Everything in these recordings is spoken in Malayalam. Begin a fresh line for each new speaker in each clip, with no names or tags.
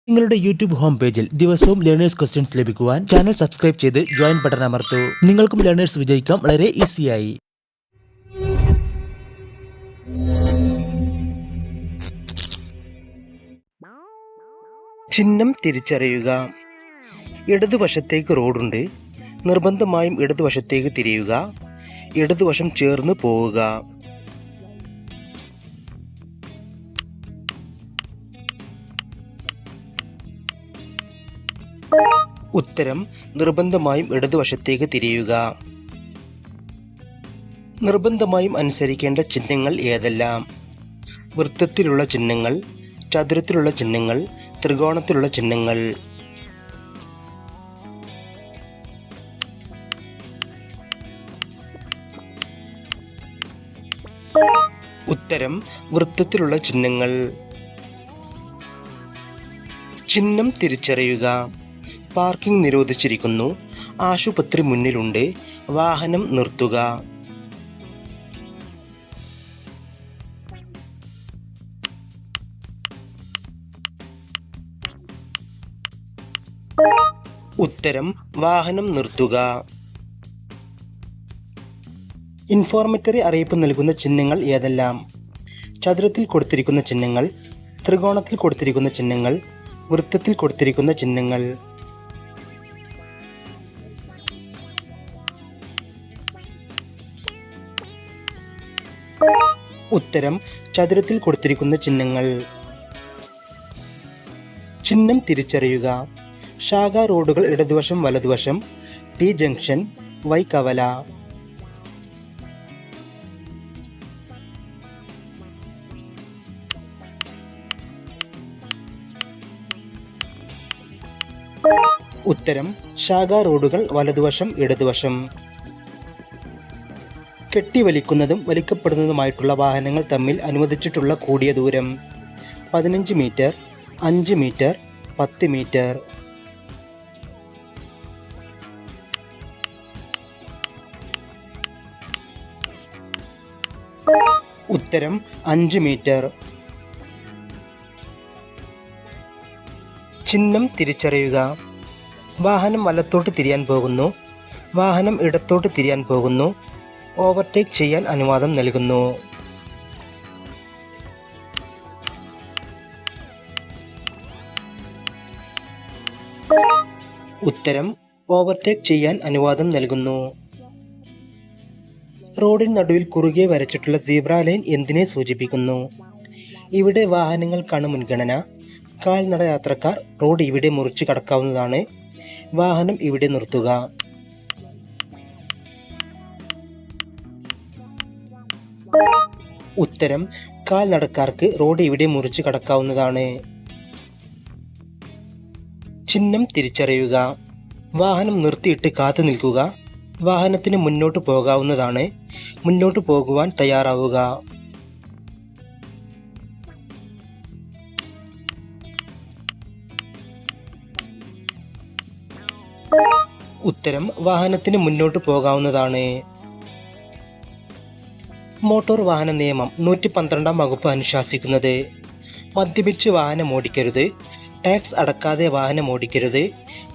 നിങ്ങളുടെ യൂട്യൂബ് ഹോം പേജിൽ ദിവസവും ലേണേഴ്സ് ക്വസ്റ്റ്യൻസ് ലഭിക്കുവാൻ ചാനൽ സബ്സ്ക്രൈബ് ചെയ്ത് ജോയിൻ ബട്ടൺ അമർത്തൂ. നിങ്ങൾക്കും ലേണേഴ്സ് വിജയിക്കാം വളരെ ഈസിയായി. ചിഹ്നം തിരിച്ചറിയുക. ഇടതുവശത്തേക്ക് റോഡുണ്ട്. നിർബന്ധമായും ഇടതുവശത്തേക്ക് തിരിയുക. ഇടതുവശം ചേർന്ന് പോവുക. ഉത്തരം നിർബന്ധമായും ഇടതുവശത്തേക്ക് തിരിയുക. നിർബന്ധമായും അനുസരിക്കേണ്ട ചിഹ്നങ്ങൾ ഏതെല്ലാം? വൃത്തത്തിലുള്ള ചിഹ്നങ്ങൾ, ചതുരത്തിലുള്ള ചിഹ്നങ്ങൾ, ത്രികോണത്തിലുള്ള ചിഹ്നങ്ങൾ. ഉത്തരം വൃത്തത്തിലുള്ള ചിഹ്നങ്ങൾ. ചിഹ്നം തിരിച്ചറിയുക. പാർക്കിംഗ് നിരോധിച്ചിരിക്കുന്നു. ആശുപത്രി മുന്നിലുണ്ട്. വാഹനം നിർത്തുക. ഉത്തരം വാഹനം നിർത്തുക. ഇൻഫോർമേറ്ററി അറിയിപ്പ് നൽകുന്ന ചിഹ്നങ്ങൾ ഏതെല്ലാം? ചതുരത്തിൽ കൊടുത്തിരിക്കുന്ന ചിഹ്നങ്ങൾ, ത്രികോണത്തിൽ കൊടുത്തിരിക്കുന്ന ചിഹ്നങ്ങൾ, വൃത്തത്തിൽ കൊടുത്തിരിക്കുന്ന ചിഹ്നങ്ങൾ. ഉത്തരം ചതുരത്തിൽ കൊടുത്തിരിക്കുന്ന ചിഹ്നങ്ങൾ. ചിഹ്നം തിരിച്ചറിയുക. ശാഖാ റോഡുകൾ ഇടതുവശം, വലതുവശം. ടി ജംഗ്ഷൻ, വൈ കവല. ഉത്തരം ശാഖാ റോഡുകൾ വലതുവശം, ഇടതുവശം. കെട്ടിവലിക്കുന്നതും വലിക്കപ്പെടുന്നതുമായിട്ടുള്ള വാഹനങ്ങൾ തമ്മിൽ അനുവദിച്ചിട്ടുള്ള കൂടിയ ദൂരം 15 മീറ്റർ, 5 മീറ്റർ, 10 മീറ്റർ. ഉത്തരം 5 മീറ്റർ. ചിഹ്നം തിരിച്ചറിയുക. വാഹനം വലത്തോട്ട് തിരിയാൻ പോകുന്നു. വാഹനം ഇടത്തോട്ട് തിരിയാൻ പോകുന്നു. ഓവർടേക്ക് ചെയ്യാൻ അനുവാദം നൽകുന്നു. ഉത്തരം ഓവർടേക്ക് ചെയ്യാൻ അനുവാദം നൽകുന്നു. റോഡിന് നടുവിൽ കുറുകെ വരച്ചിട്ടുള്ള സീബ്ര ലൈൻ എന്തിനെ സൂചിപ്പിക്കുന്നു? ഇവിടെ വാഹനങ്ങൾക്കാണ് മുൻഗണന. കാൽനട യാത്രക്കാർ റോഡ് ഇവിടെ മുറിച്ച് കടക്കാവുന്നതാണ്. വാഹനം ഇവിടെ നിർത്തുക. ഉത്തരം കാൽനടക്കാർക്ക് റോഡ് ഇവിടെ മുറിച്ച് കടക്കാവുന്നതാണ്. ചിഹ്നം തിരിച്ചറിയുക. വാഹനം നിർത്തിയിട്ട് കാത്തു നിൽക്കുക. വാഹനത്തിന് മുന്നോട്ട് പോകാവുന്നതാണ്. മുന്നോട്ട് പോകുവാൻ തയ്യാറാവുക. ഉത്തരം വാഹനത്തിന് മുന്നോട്ട് പോകാവുന്നതാണ്. മോട്ടോർ വാഹന നിയമം 112 വകുപ്പ് അനുശാസിക്കുന്നത്: മദ്യപിച്ച് വാഹനം ഓടിക്കരുത്. ടാക്സ് അടക്കാതെ വാഹനം ഓടിക്കരുത്.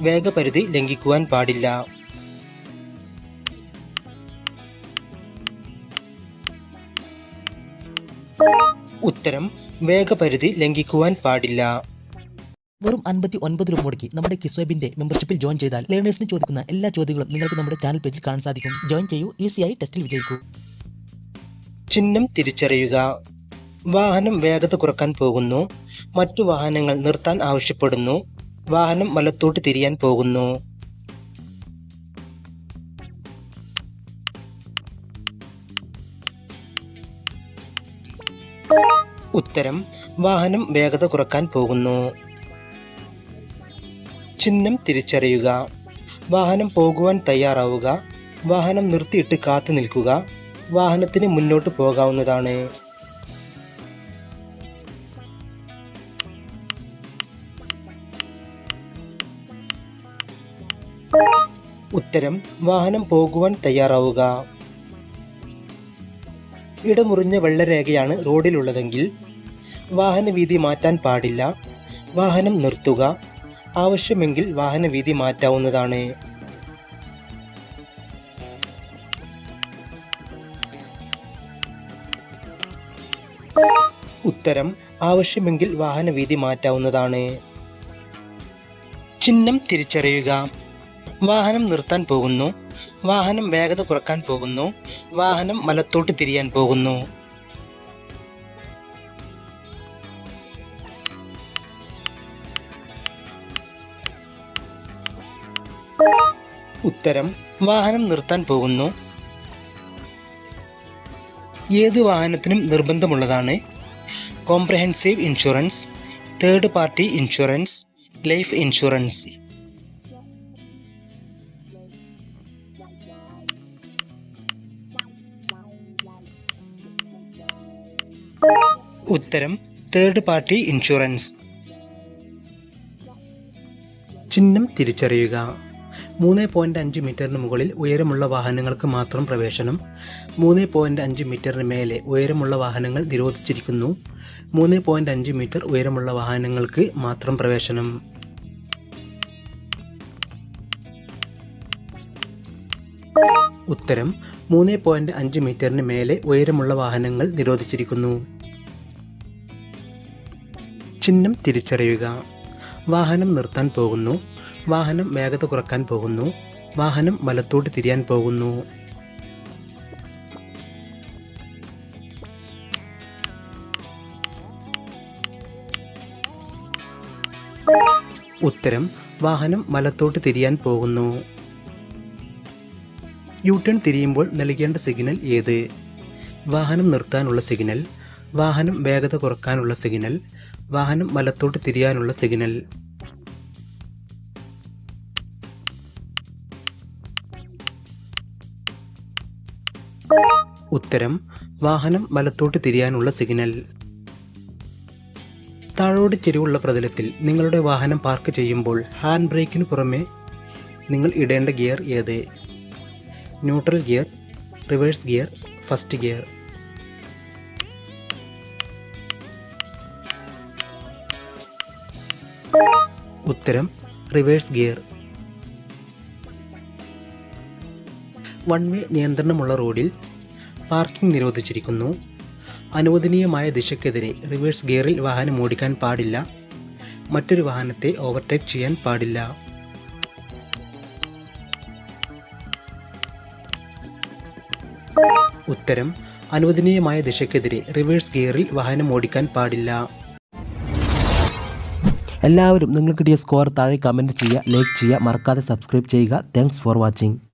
വേഗപരിധി ലംഘിക്കുവാൻ പാടില്ല. ഉത്തരം വേഗപരിധി ലംഘിക്കുവാൻ പാടില്ല.
വെറും 59 രൂപ മുടക്കി നമ്മുടെ കിസ്വബിന്റെ മെമ്പർഷിപ്പിൽ ജോയിൻ ചെയ്താൽ ലേണേഴ്സിന് ചോദിക്കുന്ന എല്ലാ ചോദ്യങ്ങളും നിങ്ങൾക്ക് നമ്മുടെ ചാനൽ പേജിൽ കാണാൻ സാധിക്കും. ജോയിൻ ചെയ്യൂ, ഈസിയായി ടെസ്റ്റിൽ വിജയിക്കൂ.
ചിഹ്നം തിരിച്ചറിയുക. വാഹനം വേഗത കുറക്കാൻ പോകുന്നു. മറ്റു വാഹനങ്ങൾ നിർത്താൻ ആവശ്യപ്പെടുന്നു. വാഹനം വലത്തോട്ട് തിരിയാൻ പോകുന്നു. ഉത്തരം വാഹനം വേഗത കുറക്കാൻ പോകുന്നു. ചിഹ്നം തിരിച്ചറിയുക. വാഹനം പോകുവാൻ തയ്യാറാവുക. വാഹനം നിർത്തിയിട്ട് കാത്തു നിൽക്കുക. വാഹനത്തിന് മുന്നോട്ട് പോകാവുന്നതാണ്. ഉത്തരം വാഹനം പോകുവാൻ തയ്യാറാവുക. ഇടമുറിഞ്ഞ വെള്ളരേഖയാണ് റോഡിലുള്ളതെങ്കിൽ വാഹനവീതി മാറ്റാൻ പാടില്ല. വാഹനം നിർത്തുക. ആവശ്യമെങ്കിൽ വാഹനവീതി മാറ്റാവുന്നതാണ്. ഉത്തരം ആവശ്യമെങ്കിൽ വാഹനവീതി മാറ്റാവുന്നതാണ്. ചിഹ്നം തിരിച്ചറിയുക. വാഹനം നിർത്താൻ പോകുന്നു. വാഹനം വേഗത കുറക്കാൻ പോകുന്നു. വാഹനം വലത്തോട്ട് തിരിയാൻ പോകുന്നു. ഉത്തരം വാഹനം നിർത്താൻ പോകുന്നു. ഏത് വാഹനത്തിനും നിർബന്ധമുള്ളതാണ്? Comprehensive insurance, third party insurance, life insurance. ഉത്തരം തേർഡ് പാർട്ടി ഇൻഷുറൻസ്. ചിഹ്നം തിരിച്ചറിയുക. 3.5 മീറ്ററിന് മുകളിൽ ഉയരമുള്ള വാഹനങ്ങൾക്ക് മാത്രം പ്രവേശനം. 3.5 മീറ്ററിന് മേലെ ഉയരമുള്ള വാഹനങ്ങൾ നിരോധിച്ചിരിക്കുന്നു. 3.5 മീറ്റർ ഉയരമുള്ള വാഹനങ്ങൾക്ക് മാത്രം പ്രവേശനം. ഉത്തരം 3.5 മീറ്ററിന് മേലെ ഉയരമുള്ള വാഹനങ്ങൾ നിരോധിച്ചിരിക്കുന്നു. ചിഹ്നം തിരിച്ചറിയുക. വാഹനം നിർത്താൻ പോകുന്നു. വാഹനം വേഗത കുറക്കാൻ പോകുന്നു. വാഹനം വലത്തോട്ട് തിരിയാൻ പോകുന്നു. ഉത്തരം വാഹനം വലത്തോട്ട് തിരിയാൻ പോകുന്നു. യു-ടേൺ തിരിയുമ്പോൾ നൽകേണ്ട സിഗ്നൽ ഏത്? വാഹനം നിർത്താനുള്ള സിഗ്നൽ, വാഹനം വേഗത കുറക്കാനുള്ള സിഗ്നൽ, വാഹനം വലത്തോട്ട് തിരിയാനുള്ള സിഗ്നൽ. ഉത്തരം വാഹനം വലത്തോട്ട് തിരിയാനുള്ള സിഗ്നൽ. താഴോട്ട് ചെരിവുള്ള പ്രതലത്തിൽ നിങ്ങളുടെ വാഹനം പാർക്ക് ചെയ്യുമ്പോൾ ഹാൻഡ് ബ്രേക്കിന് പുറമെ നിങ്ങൾ ഇടേണ്ട ഗിയർ ഏത്? Neutral gear, reverse gear, first gear. ഉത്തരം റിവേഴ്സ് ഗിയർ. വൺ വേ നിയന്ത്രണമുള്ള റോഡിൽ പാർക്കിംഗ് നിരോധിച്ചിരിക്കുന്നു. അനുവദനീയമായ ദിശയ്ക്കെതിരെ റിവേഴ്സ് ഗിയറിൽ വാഹനം ഓടിക്കാൻ പാടില്ല. മറ്റൊരു വാഹനത്തെ ഓവർടേക്ക് ചെയ്യാൻ പാടില്ല. ഉത്തരം അനുവദനീയമായ ദിശയ്ക്കെതിരെ റിവേഴ്സ് ഗിയറിൽ വാഹനം ഓടിക്കാൻ പാടില്ല.
എല്ലാവരും നിങ്ങൾക്ക് കിട്ടിയ സ്കോർ താഴെ കമൻറ്റ് ചെയ്യുക, ലൈക്ക് ചെയ്യുക, മറക്കാതെ സബ്സ്ക്രൈബ് ചെയ്യുക. Thanks for watching.